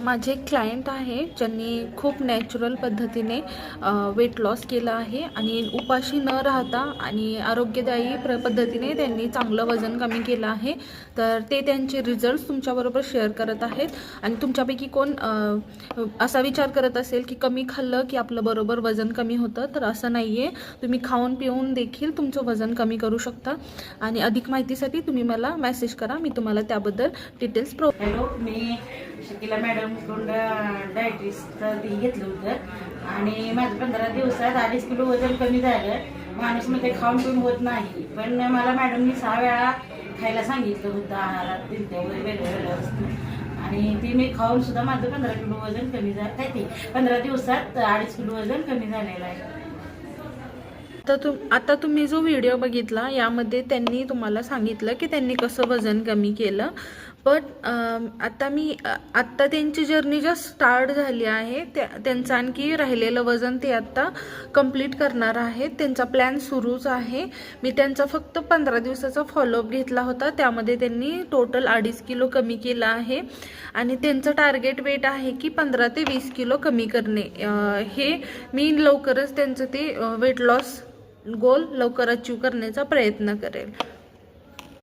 माझे एक क्लायंट आहे ज्यांनी खूप नॅचरल पद्धतीने वेट लॉस केलं आहे आणि उपाशी न राहता आणि आरोग्यदायी पद्धतीने त्यांनी चांगलं वजन कमी केलं आहे. तर ते त्यांचे रिझल्ट्स तुमच्याबरोबर शेअर करत आहेत. आणि तुमच्यापैकी कोण असा विचार करत असेल की कमी खाल्लं की आपलं बरोबर वजन कमी होतं, तर असं नाही आहे. तुम्ही खाऊन पिऊन देखील तुमचं वजन कमी करू शकता. आणि अधिक माहितीसाठी तुम्ही मला मेसेज करा, मी तुम्हाला त्याबद्दल डिटेल्स हॅलो, मी शकिला मॅडम कडून डायटिस्टचं ते घेतलं होतं आणि माझं 15 दिवसात 2.5 किलो वजन कमी झालं. माणूस मध्ये खाऊन पिऊन होत नाही, पण मला मॅडमनी 6 वेळा खायला सांगितलं होतं आहारात वेगळ्या वेगळ्या वस्तू, आणि ती मी खाऊन सुद्धा माझं 15 किलो वजन कमी झालं. काय ते 15 दिवसात 2.5 किलो वजन कमी झालेलं आहे. आता तुम्ही जो व्हिडिओ बघितला यामध्ये त्यांनी तुम्हाला सांगितलं की त्यांनी कसं वजन कमी केलं. पण आता त्यांची जर्नी जस्ट स्टार्ट झाली आहे. त्यांचं आणखी राहिलेलं वजन ते आता कंप्लीट करणार आहेत. त्यांचा प्लॅन सुरूच आहे. मी त्यांचा फक्त 15 दिवसाचा फॉलोअप घेतला होता, त्यामध्ये त्यांनी टोटल 2.5 किलो कमी केलं आहे. आणि त्यांचं टार्गेट वेट आहे की 15 ते 20 किलो कमी करणे. हे मी लवकरच त्यांचं ते वेट लॉस गोल लवकर अचीव करण्याचा प्रयत्न करेल.